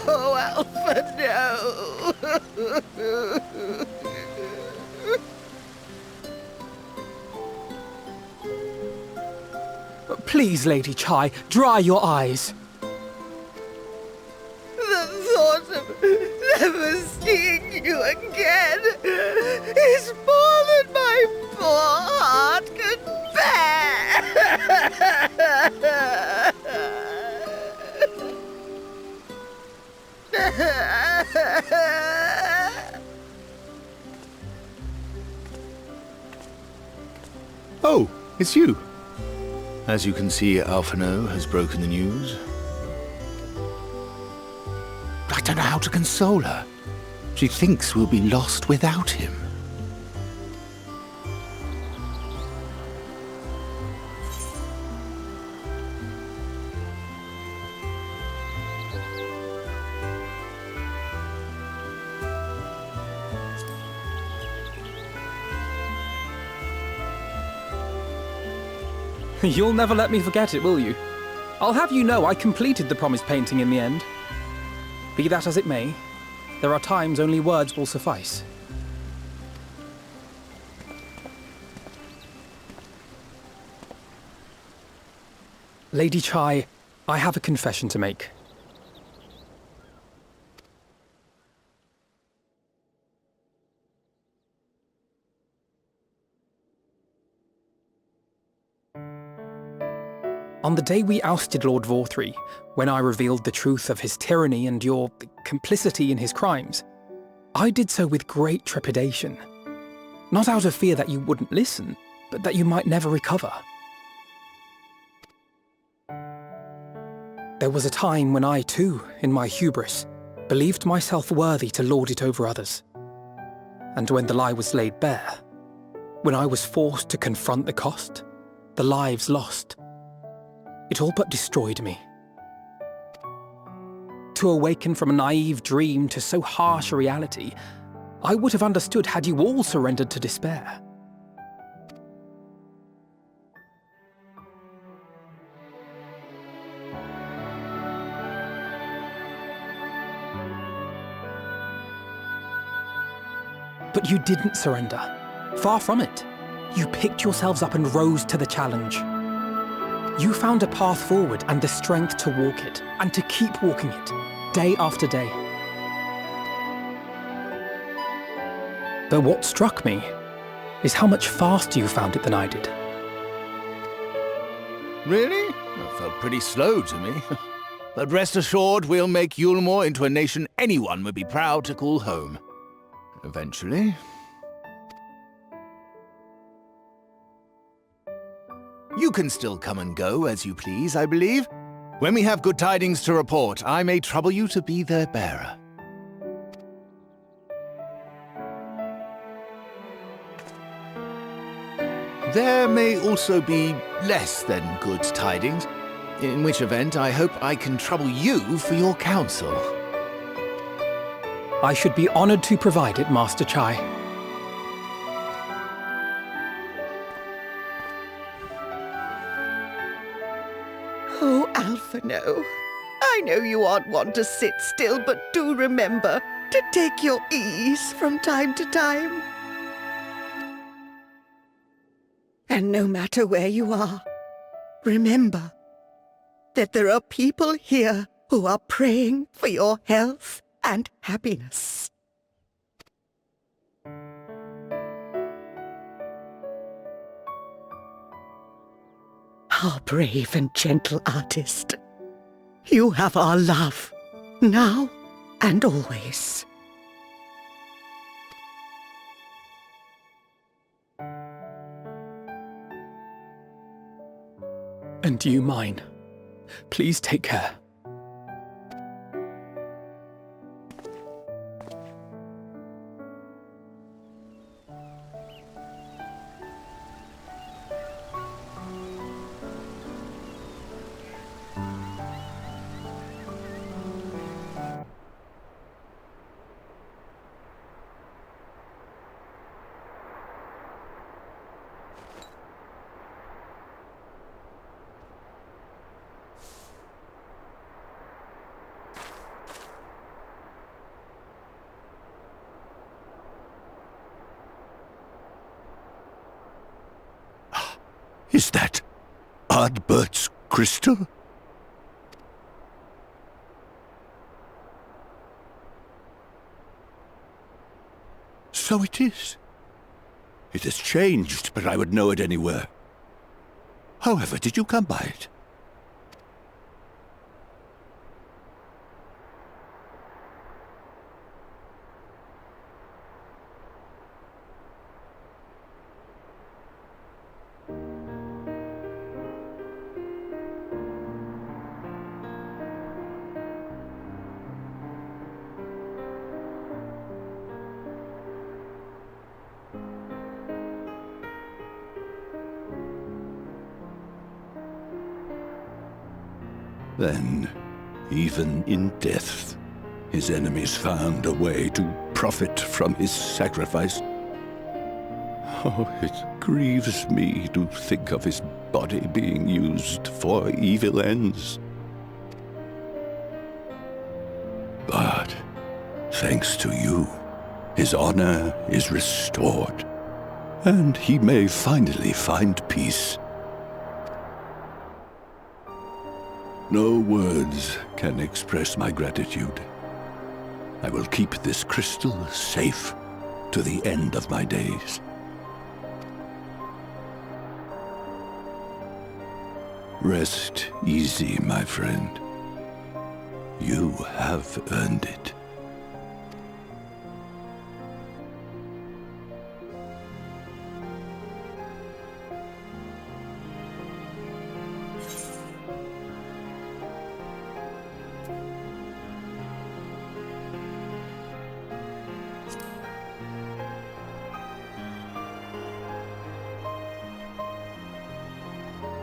Oh, Alpha, no! Please, Lady Chai, dry your eyes. The thought of never seeing you again is more than my poor heart can bear. Oh, it's you. As you can see, Alphino has broken the news. I don't know how to console her. She thinks we'll be lost without him. You'll never let me forget it, will you? I'll have you know I completed the promised painting in the end. Be that as it may, there are times only words will suffice. Lady Chai, I have a confession to make. On the day we ousted Lord Vorthree, when I revealed the truth of his tyranny and your complicity in his crimes, I did so with great trepidation. Not out of fear that you wouldn't listen, but that you might never recover. There was a time when I too, in my hubris, believed myself worthy to lord it over others. And when the lie was laid bare, when I was forced to confront the cost, the lives lost, it all but destroyed me. To awaken from a naive dream to so harsh a reality, I would have understood had you all surrendered to despair. But you didn't surrender. Far from it. You picked yourselves up and rose to the challenge. You found a path forward and the strength to walk it, and to keep walking it, day after day. But what struck me is how much faster you found it than I did. Really? That felt pretty slow to me. But rest assured, we'll make Yulmore into a nation anyone would be proud to call home. Eventually. You can still come and go as you please, I believe. When we have good tidings to report, I may trouble you to be their bearer. There may also be less than good tidings, in which event I hope I can trouble you for your counsel. I should be honored to provide it, Master Chai. Oh, Alphino, I know you aren't one to sit still, but do remember to take your ease from time to time. And no matter where you are, remember that there are people here who are praying for your health and happiness. Our brave and gentle artist, you have our love, now and always. And you mine. Please take care. Is that Ardbert's crystal? So it is. It has changed, but I would know it anywhere. However, did you come by it? Then, even in death, his enemies found a way to profit from his sacrifice. Oh, it grieves me to think of his body being used for evil ends. But, thanks to you, his honor is restored, and he may finally find peace. No words can express my gratitude. I will keep this crystal safe to the end of my days. Rest easy, my friend. You have earned it.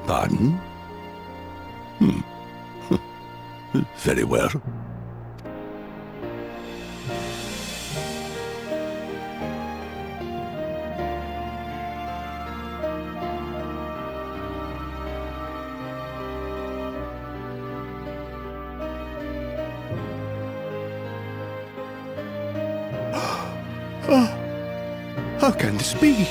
Pardon? Very well. Oh, how can this be?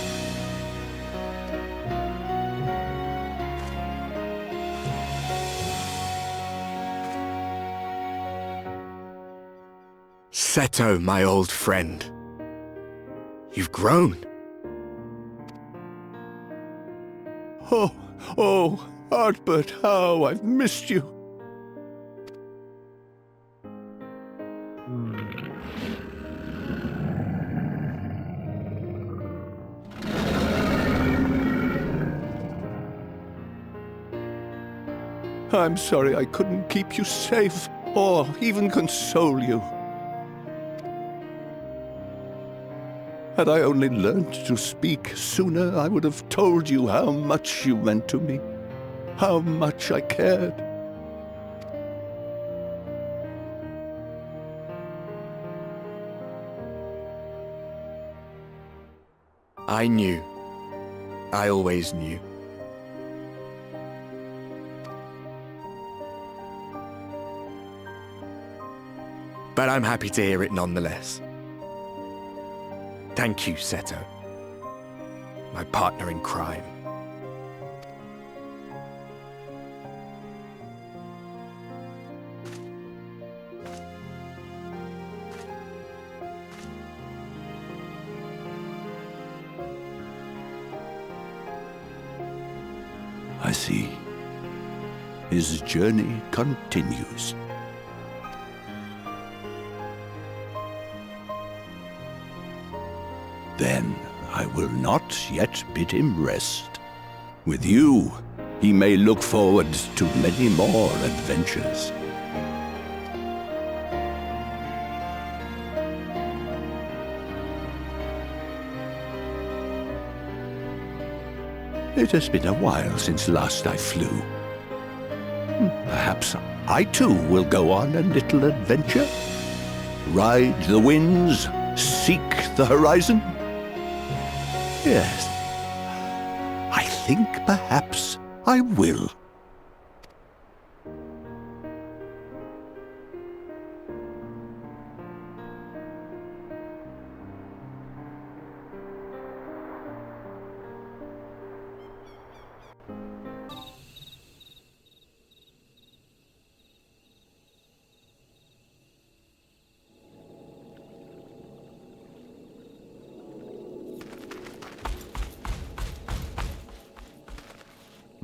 Seto, my old friend. You've grown. Oh, Ardbert, how I've missed you. I'm sorry I couldn't keep you safe, or even console you. Had I only learned to speak sooner, I would have told you how much you meant to me, how much I cared. I knew. I always knew. But I'm happy to hear it nonetheless. Thank you, Seto. My partner in crime. I see. His journey continues. Then I will not yet bid him rest. With you, he may look forward to many more adventures. It has been a while since last I flew. Perhaps I too will go on a little adventure. Ride the winds, seek the horizon. Yes, I think perhaps I will.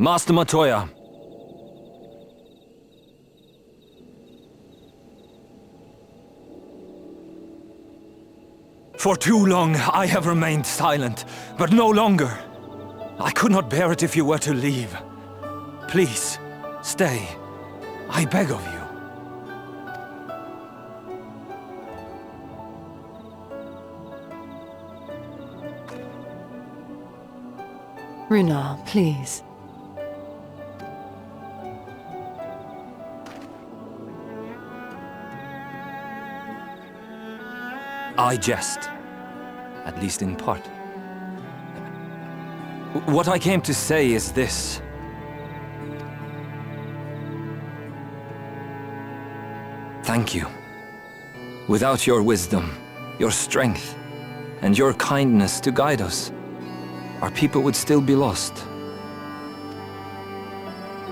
Master Matoya. For too long I have remained silent, but no longer. I could not bear it if you were to leave. Please, stay. I beg of you. Runar, please. I jest, at least in part. What I came to say is this. Thank you. Without your wisdom, your strength, and your kindness to guide us, our people would still be lost.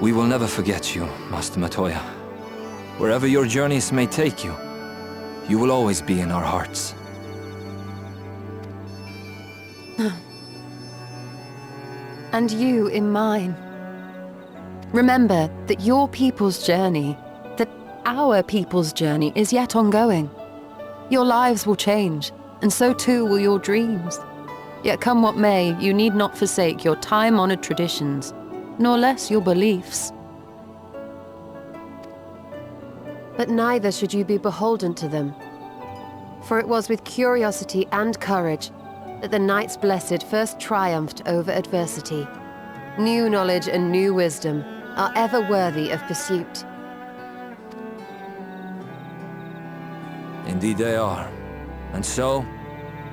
We will never forget you, Master Matoya. Wherever your journeys may take you, you will always be in our hearts. And you in mine. Remember that your people's journey, that our people's journey is yet ongoing. Your lives will change, and so too will your dreams. Yet come what may, you need not forsake your time-honored traditions, nor less your beliefs. But neither should you be beholden to them. For it was with curiosity and courage that the Knights Blessed first triumphed over adversity. New knowledge and new wisdom are ever worthy of pursuit. Indeed they are. And so,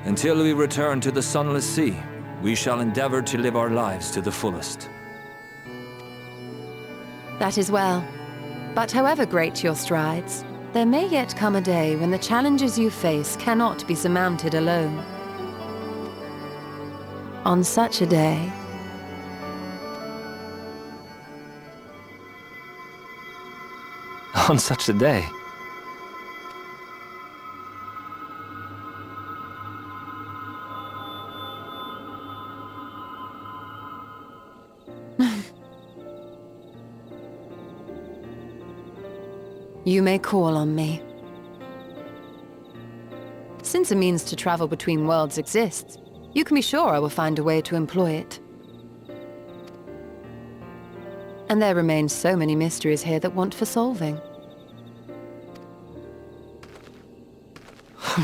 until we return to the Sunless Sea, we shall endeavor to live our lives to the fullest. That is well. But however great your strides, there may yet come a day when the challenges you face cannot be surmounted alone. On such a day... On such a day? You may call on me. Since a means to travel between worlds exists, you can be sure I will find a way to employ it. And there remain so many mysteries here that want for solving.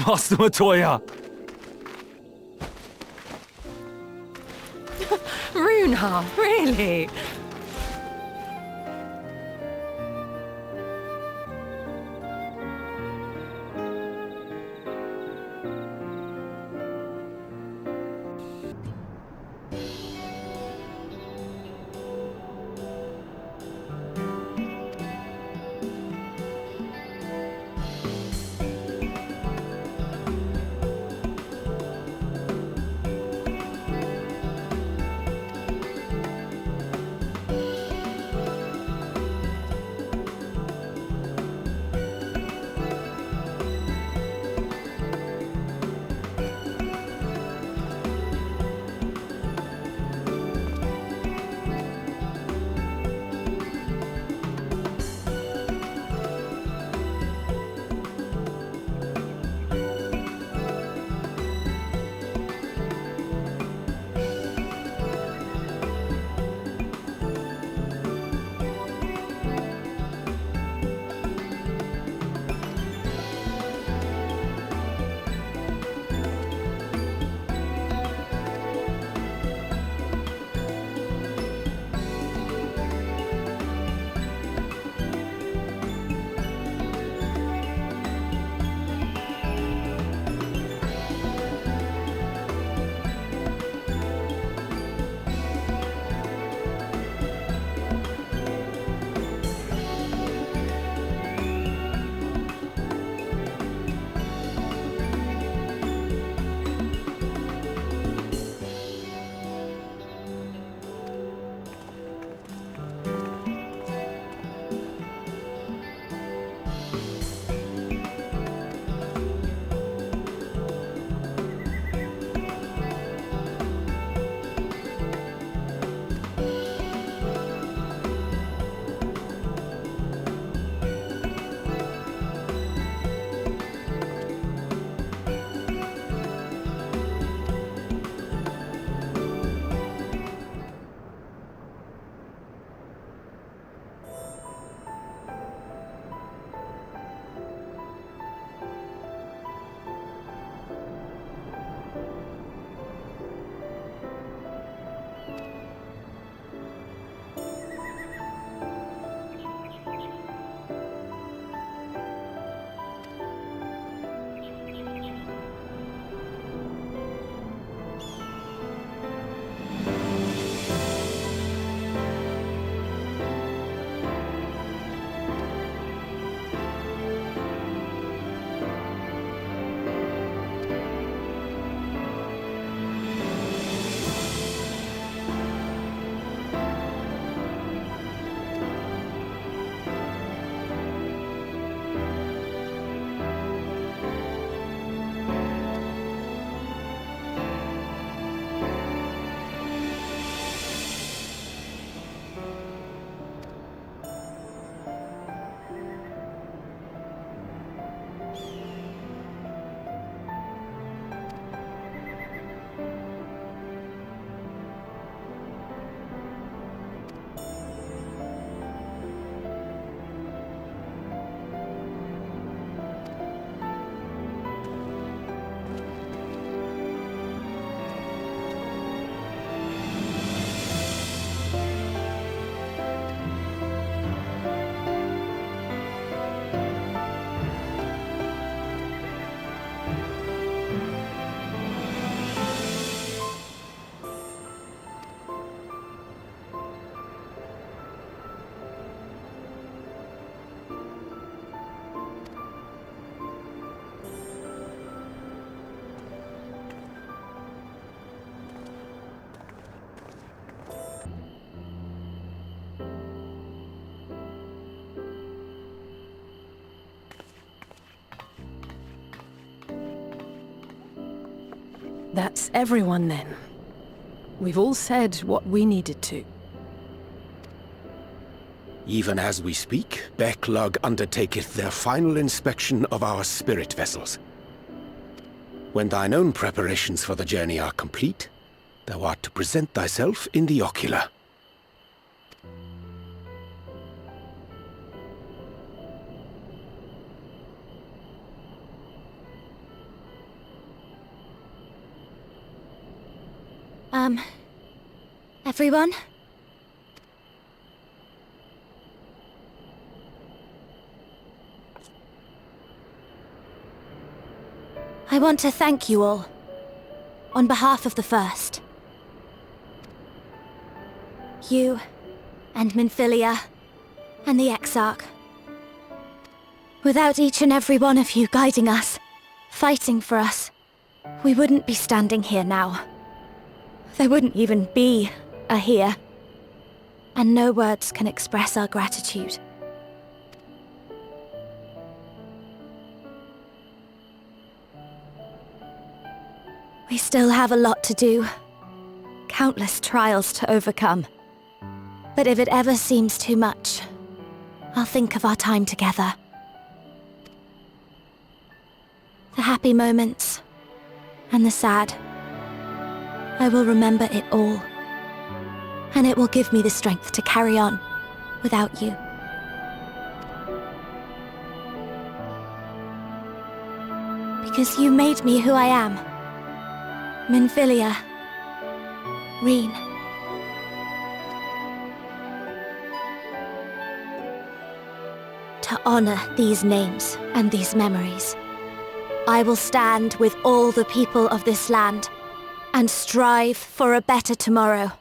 Master Matoya! Runar, really? That's everyone then. We've all said what we needed to. Even as we speak, Backlug undertaketh their final inspection of our spirit vessels. When thine own preparations for the journey are complete, thou art to present thyself in the ocular. Everyone? I want to thank you all, on behalf of the First. You, and Minfilia, and the Exarch. Without each and every one of you guiding us, fighting for us, we wouldn't be standing here now. There wouldn't even be a here. And no words can express our gratitude. We still have a lot to do. Countless trials to overcome. But if it ever seems too much, I'll think of our time together. The happy moments, and the sad. I will remember it all. And it will give me the strength to carry on without you. Because you made me who I am. Minfilia. Reen. To honor these names and these memories, I will stand with all the people of this land and strive for a better tomorrow.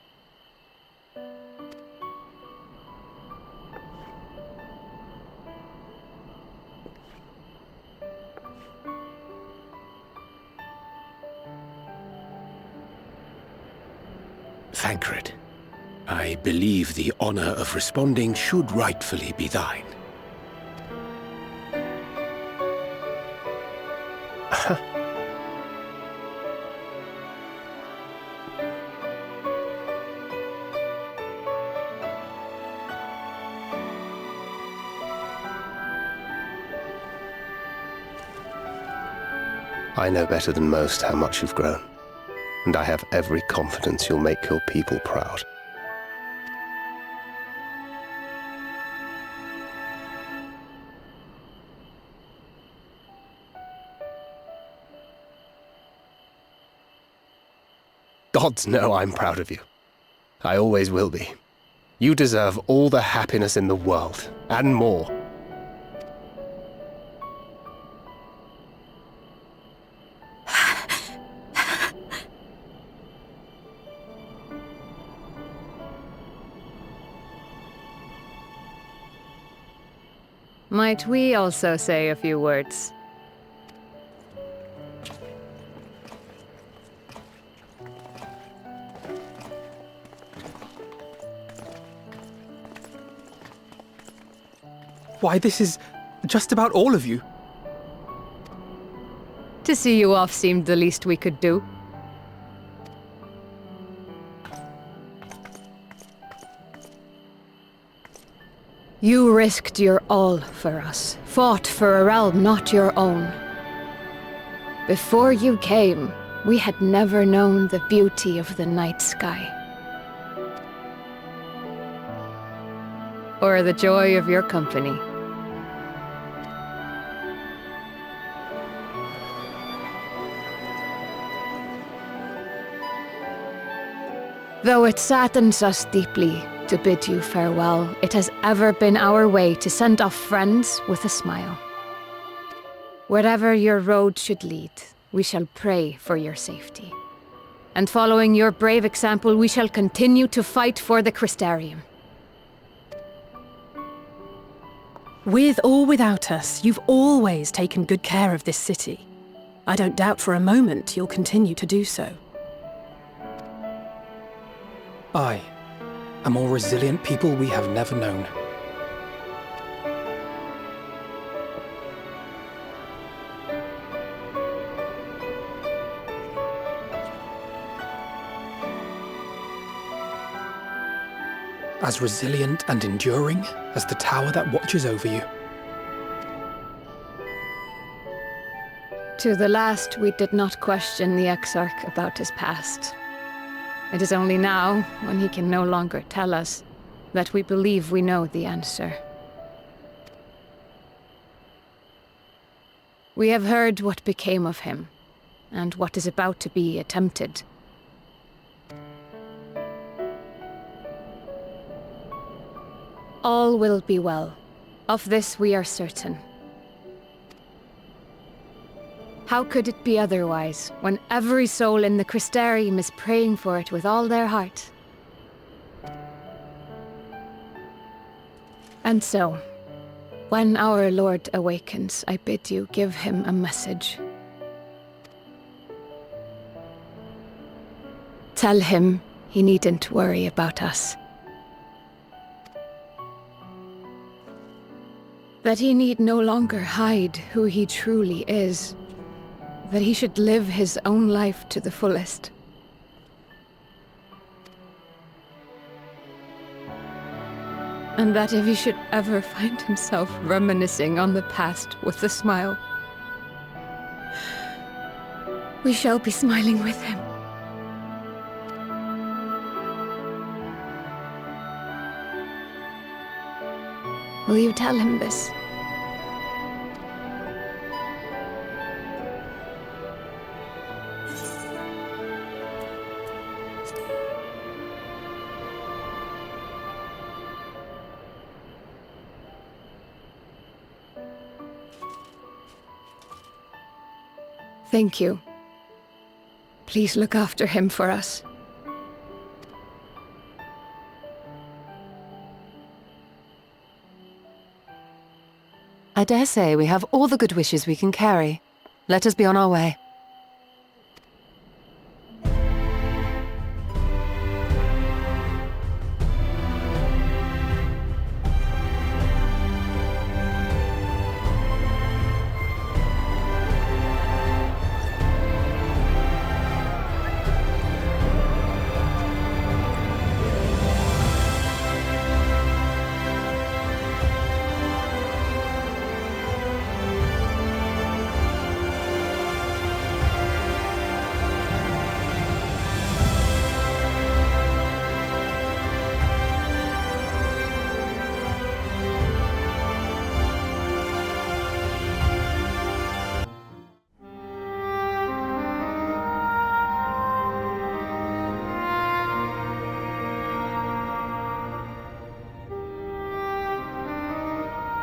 Thancred, I believe the honor of responding should rightfully be thine. I know better than most how much you've grown, and I have every confidence you'll make your people proud. Gods know I'm proud of you. I always will be. You deserve all the happiness in the world, and more. Might we also say a few words? Why, this is just about all of you. To see you off seemed the least we could do. You risked your all for us, fought for a realm not your own. Before you came, we had never known the beauty of the night sky. Or the joy of your company. Though it saddens us deeply to bid you farewell, it has ever been our way to send off friends with a smile. Wherever your road should lead, we shall pray for your safety. And following your brave example, we shall continue to fight for the Crystarium. With or without us, you've always taken good care of this city. I don't doubt for a moment you'll continue to do so. Aye, a more resilient people we have never known. as resilient and enduring as the tower that watches over you. To the last, we did not question the Exarch about his past. It is only now, when he can no longer tell us, that we believe we know the answer. We have heard what became of him, and what is about to be attempted. All will be well. Of this we are certain. How could it be otherwise, when every soul in the Crystarium is praying for it with all their heart? And so, when our Lord awakens, I bid you give him a message. Tell him he needn't worry about us. That he need no longer hide who he truly is. That he should live his own life to the fullest. And that if he should ever find himself reminiscing on the past with a smile, we shall be smiling with him. Will you tell him this? Thank you. Please look after him for us. I dare say we have all the good wishes we can carry. Let us be on our way.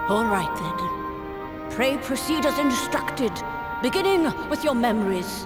All right, then. Pray proceed as instructed, beginning with your memories.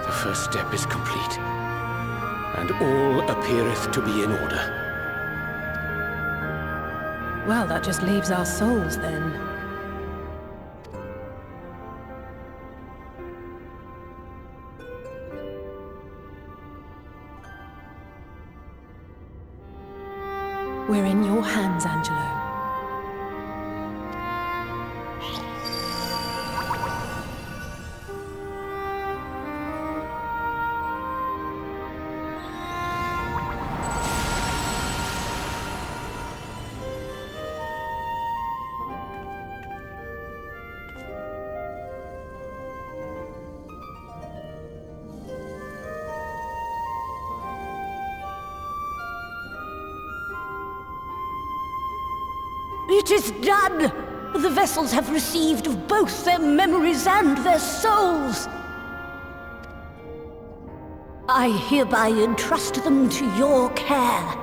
The first step is complete, and all appeareth to be in order. Well, that just leaves our souls, then. We're in your hands, Angelo. It is done! The vessels have received of both their memories and their souls. I hereby entrust them to your care.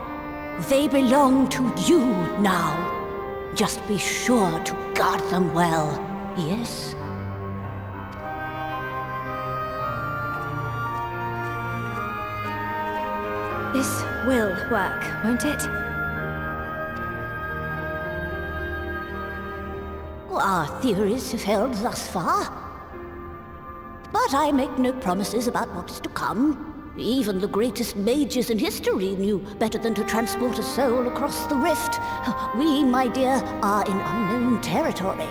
They belong to you now. Just be sure to guard them well, yes? This will work, won't it? Our theories have held thus far. But I make no promises about what is to come. Even the greatest mages in history knew better than to transport a soul across the rift. We, my dear, are in unknown territory.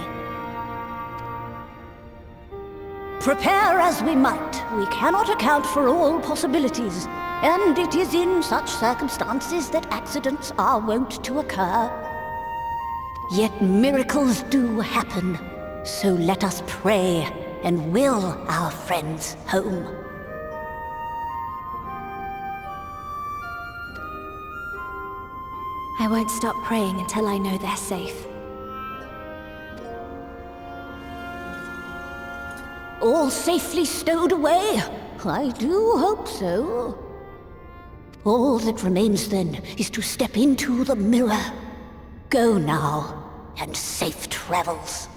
Prepare as we might, we cannot account for all possibilities, and it is in such circumstances that accidents are wont to occur. Yet miracles do happen, so let us pray and will our friends home. I won't stop praying until I know they're safe. All safely stowed away? I do hope so. All that remains then is to step into the mirror. Go now, and safe travels.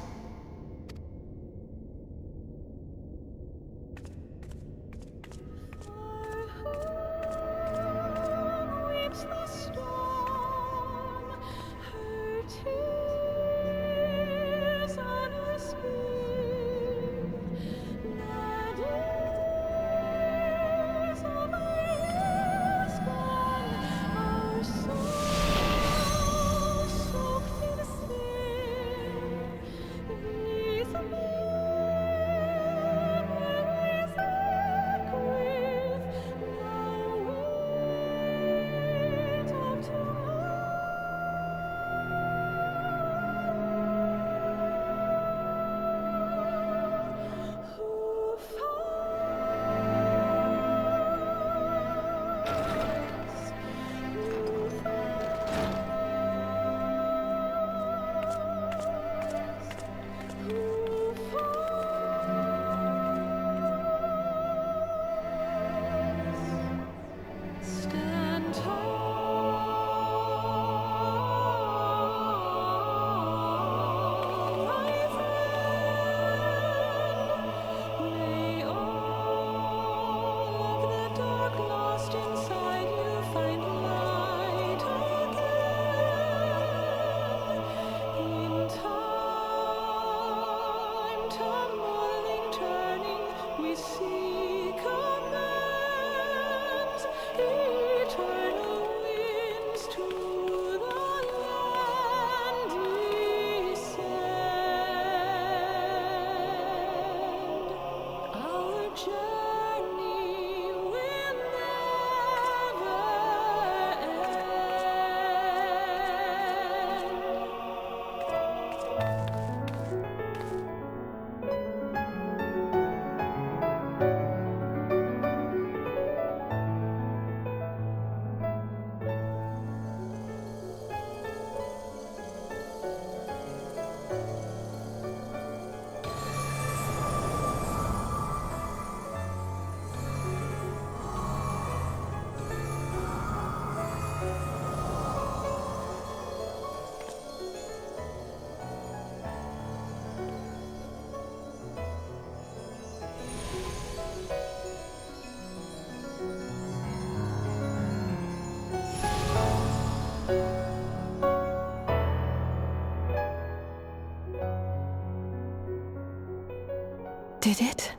Did it?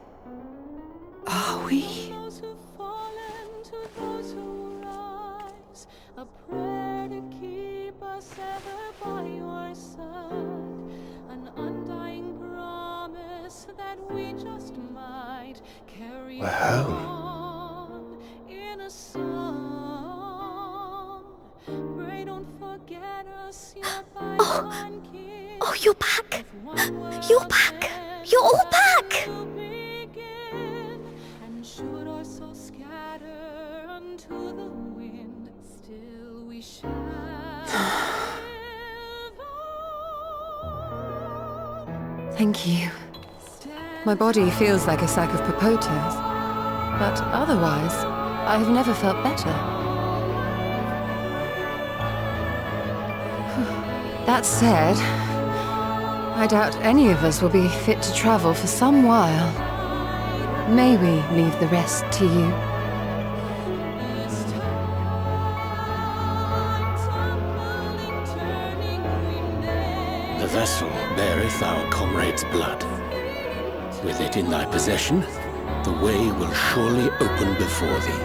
Are we? A prayer to keep us ever by your side, an undying promise that we just might carry on in a song. Pray don't forget us, your bygone kiss. Oh, you're back! You're back! You're all back! And should our souls scatter unto the wind, still we shall live on. Thank you. My body feels like a sack of popotos, but otherwise, I have never felt better. That said, I doubt any of us will be fit to travel for some while. May we leave the rest to you? vessel beareth our comrade's blood. With it in thy possession, the way will surely open before thee.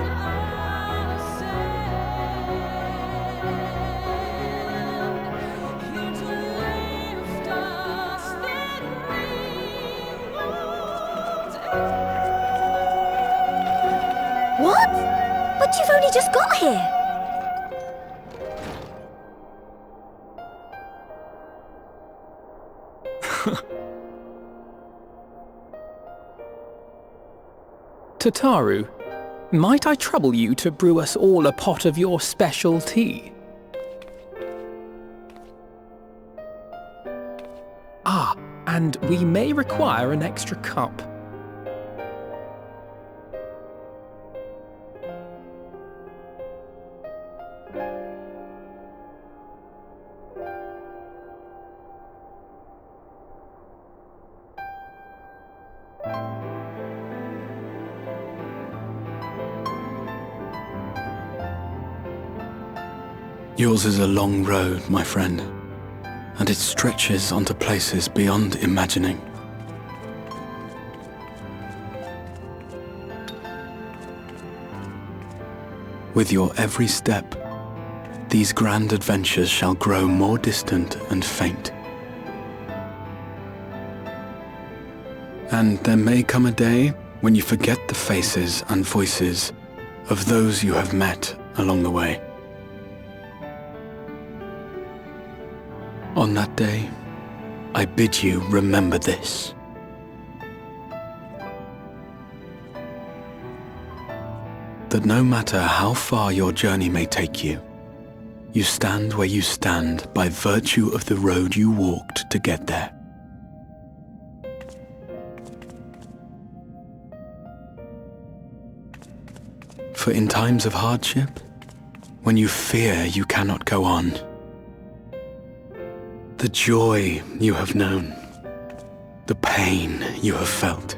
What? But you've only just got here! Tataru, might I trouble you to brew us all a pot of your special tea? Ah, and we may require an extra cup. Yours is a long road, my friend, and it stretches onto places beyond imagining. With your every step, these grand adventures shall grow more distant and faint. And there may come a day when you forget the faces and voices of those you have met along the way. On that day, I bid you remember this. That no matter how far your journey may take you, you stand where you stand by virtue of the road you walked to get there. For in times of hardship, when you fear you cannot go on, the joy you have known, the pain you have felt,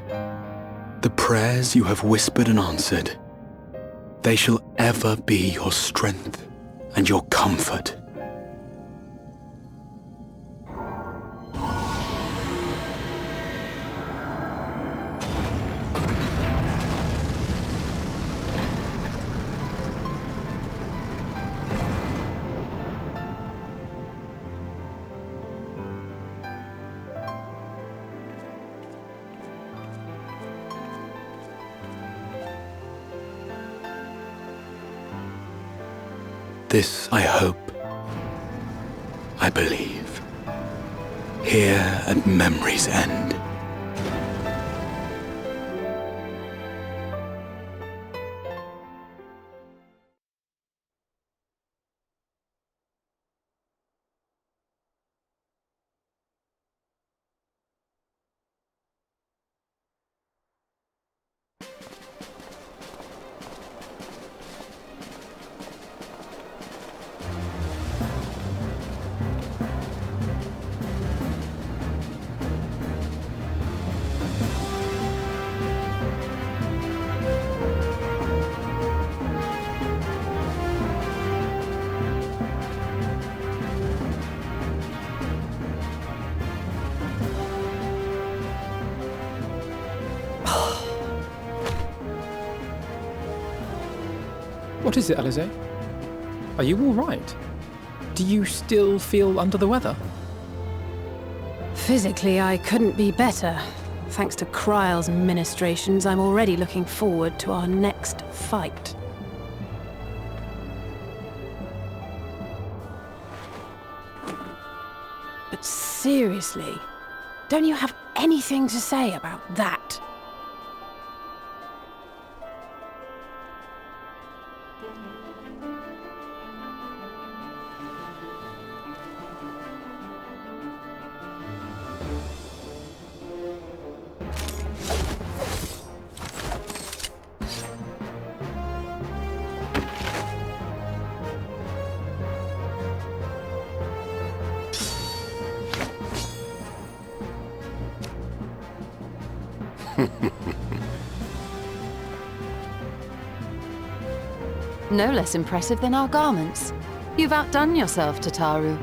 the prayers you have whispered and answered, they shall ever be your strength and your comfort. This I hope, I believe, here at memory's end. What is it, Alize? Are you all right? Do you still feel under the weather? Physically, I couldn't be better. Thanks to Kreia's ministrations, I'm already looking forward to our next fight. But seriously, don't you have anything to say about that? No less impressive than our garments. You've outdone yourself, Tataru.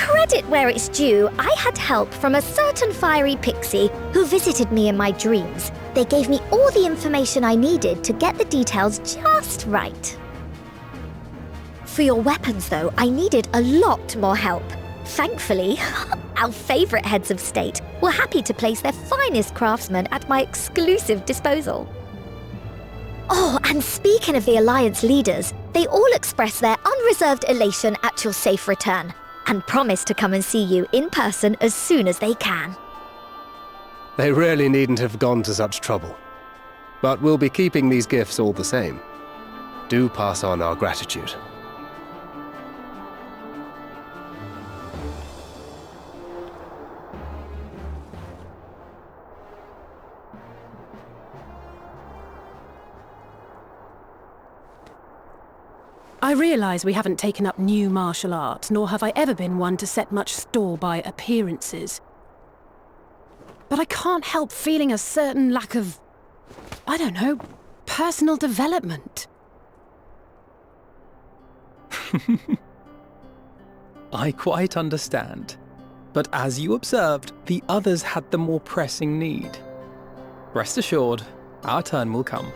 Credit where it's due, I had help from a certain fiery pixie who visited me in my dreams. They gave me all the information I needed to get the details just right. For your weapons, though, I needed a lot more help. Thankfully, our favourite heads of state were happy to place their finest craftsmen at my exclusive disposal. Oh, and speaking of the Alliance leaders, they all expressed their unreserved elation at your safe return, and promise to come and see you in person as soon as they can. They really needn't have gone to such trouble. But we'll be keeping these gifts all the same. Do pass on our gratitude. I realise we haven't taken up new martial arts, nor have I ever been one to set much store by appearances. But I can't help feeling a certain lack of, I don't know, personal development. I quite understand. But as you observed, the others had the more pressing need. Rest assured, our turn will come.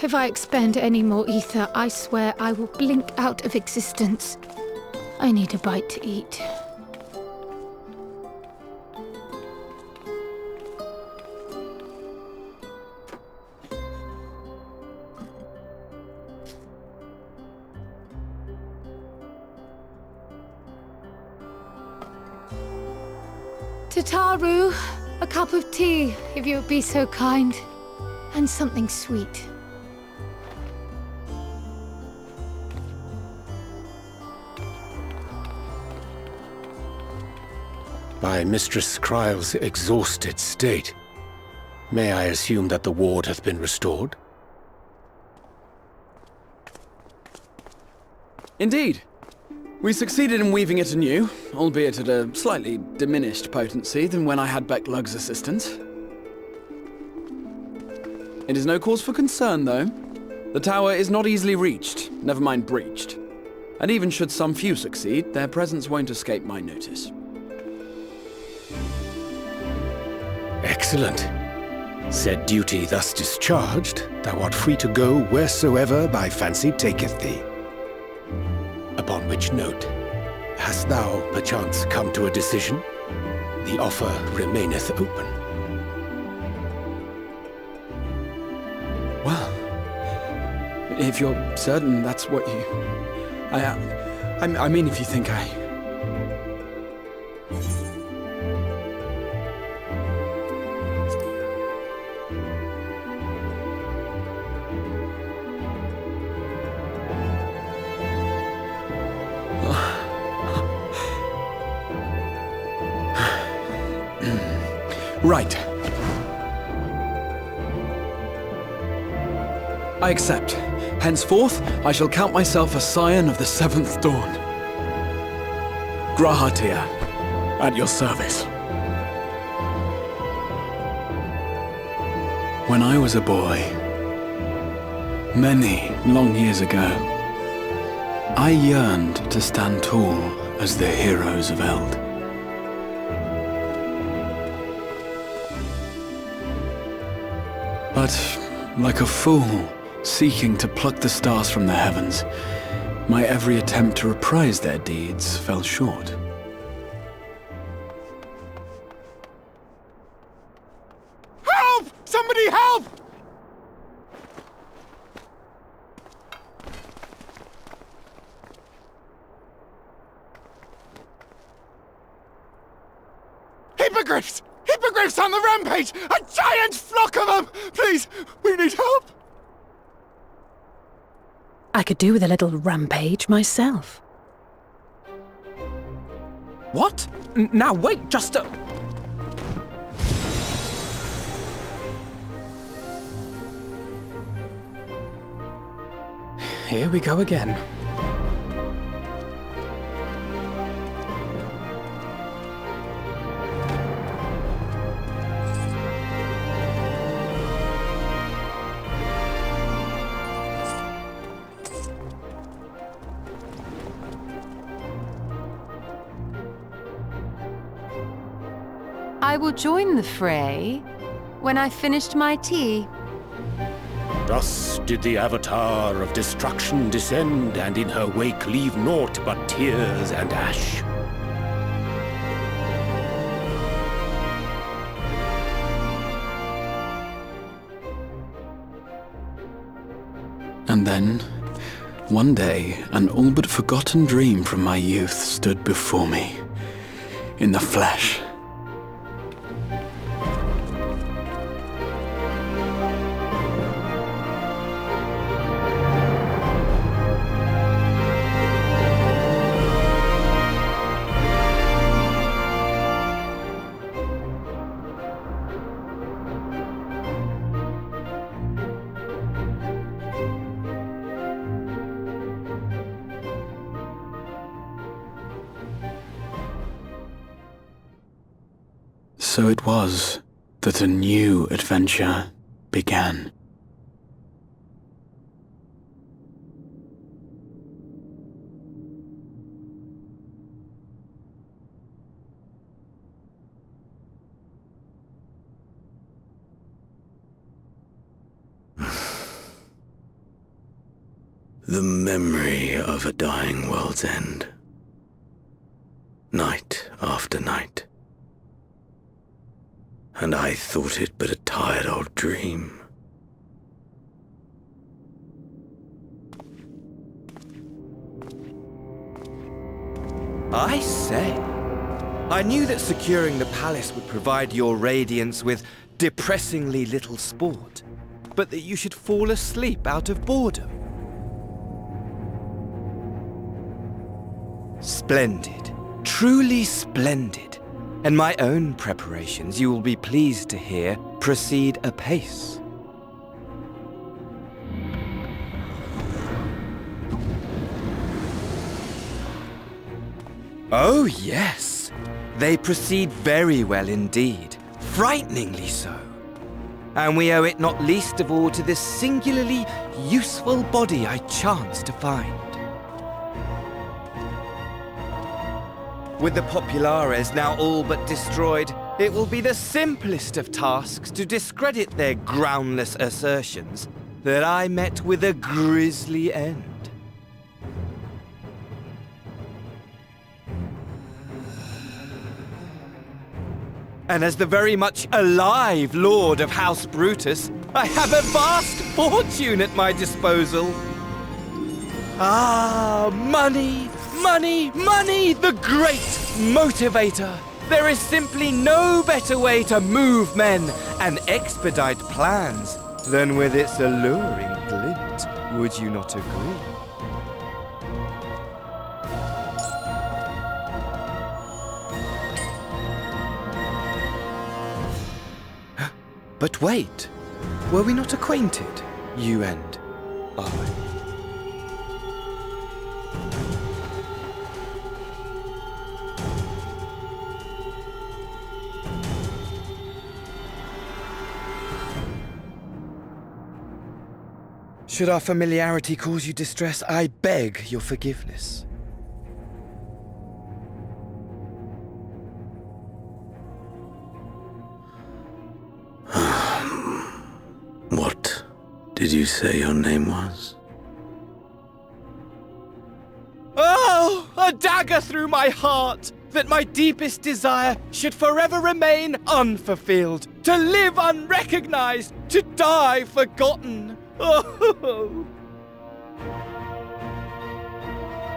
If I expend any more ether, I swear I will blink out of existence. I need a bite to eat. Tataru, a cup of tea, if you would be so kind. And something sweet. By Mistress Kreia's exhausted state, may I assume that the ward hath been restored? Indeed. We succeeded in weaving it anew, albeit at a slightly diminished potency than when I had Becklug's assistance. It is no cause for concern, though. The tower is not easily reached, never mind breached. And even should some few succeed, their presence won't escape my notice. Excellent. Said duty thus discharged, thou art free to go wheresoever thy fancy taketh thee. Upon which note, hast thou perchance come to a decision? The offer remaineth open. Well, if you're certain that's what you... I mean, if you think I... Right. I accept. Henceforth, I shall count myself a scion of the seventh dawn. Grahatia, at your service. When I was a boy, many long years ago, I yearned to stand tall as the heroes of Eld. But, like a fool, seeking to pluck the stars from the heavens, my every attempt to reprise their deeds fell short. Help! Somebody help! Hippogriffs! Hippogriffs on the rampage! A giant flock of them! Please, we need help! I could do with a little rampage myself. What? Now wait just a... Here we go again. I will join the fray when I've finished my tea. Thus did the Avatar of Destruction descend, and in her wake leave naught but tears and ash. And then, one day, an all but forgotten dream from my youth stood before me, in the flesh. So it was that a new adventure began. The memory of a dying world's end. Night after night. And I thought it but a tired old dream. I say, I knew that securing the palace would provide your radiance with depressingly little sport, but that you should fall asleep out of boredom. Splendid, truly splendid. And my own preparations, you will be pleased to hear, proceed apace. Oh yes, they proceed very well indeed, frighteningly so. And we owe it not least of all to this singularly useful body I chanced to find. With the populares now all but destroyed, it will be the simplest of tasks to discredit their groundless assertions that I met with a grisly end. And as the very much alive Lord of House Brutus, I have a vast fortune at my disposal. Ah, money! Money, money, the great motivator! There is simply no better way to move men and expedite plans than with its alluring glint. Would you not agree? But wait, were we not acquainted, you and I? Should our familiarity cause you distress, I beg your forgiveness. What did you say your name was? Oh, a dagger through my heart! That my deepest desire should forever remain unfulfilled, to live unrecognized, to die forgotten. Oh.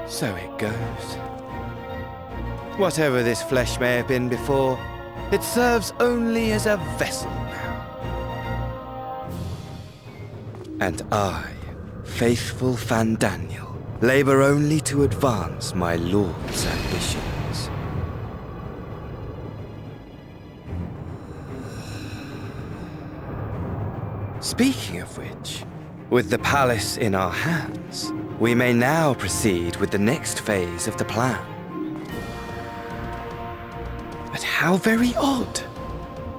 So it goes. Whatever this flesh may have been before, it serves only as a vessel now. And I, faithful Fandaniel, labor only to advance my lord's ambitions. Speaking of which, with the palace in our hands, we may now proceed with the next phase of the plan. But how very odd!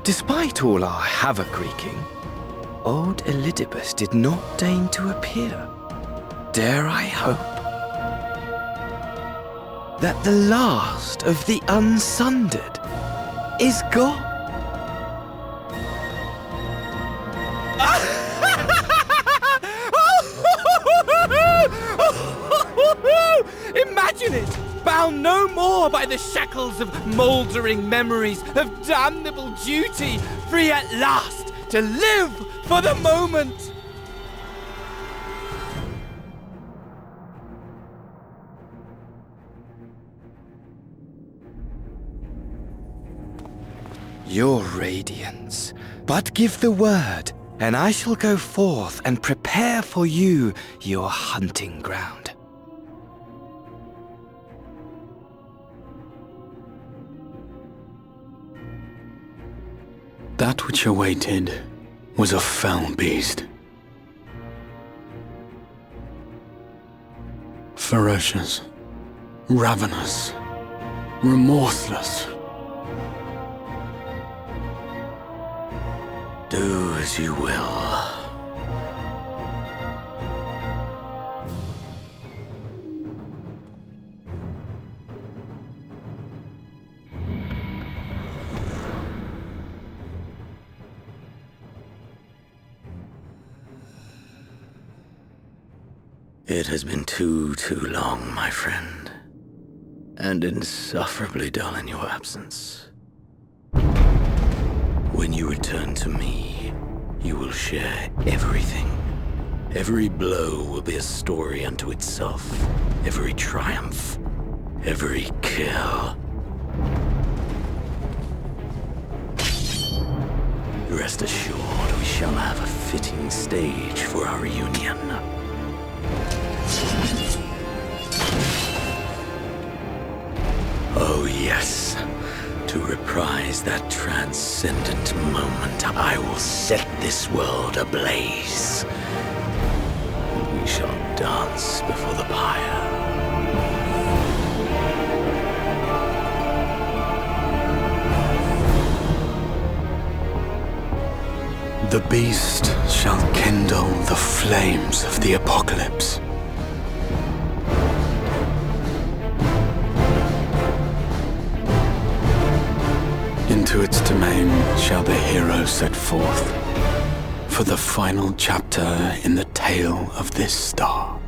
Despite all our havoc-wreaking, old Elidibus did not deign to appear. Dare I hope that the last of the unsundered is gone? more by the shackles of mouldering memories, of damnable duty, free at last to live for the moment. Your radiance, but give the word, and I shall go forth and prepare for you your hunting ground. That which awaited was a fell beast. Ferocious, ravenous, remorseless. Do as you will. It has been too long, my friend, and insufferably dull in your absence. When you return to me, you will share everything. Every blow will be a story unto itself. Every triumph, every kill. Rest assured, we shall have a fitting stage for our reunion. Oh yes, to reprise that transcendent moment, I will set this world ablaze. And we shall dance before the pyre. The beast shall kindle the flames of the apocalypse. Into its domain shall the hero set forth for the final chapter in the tale of this star.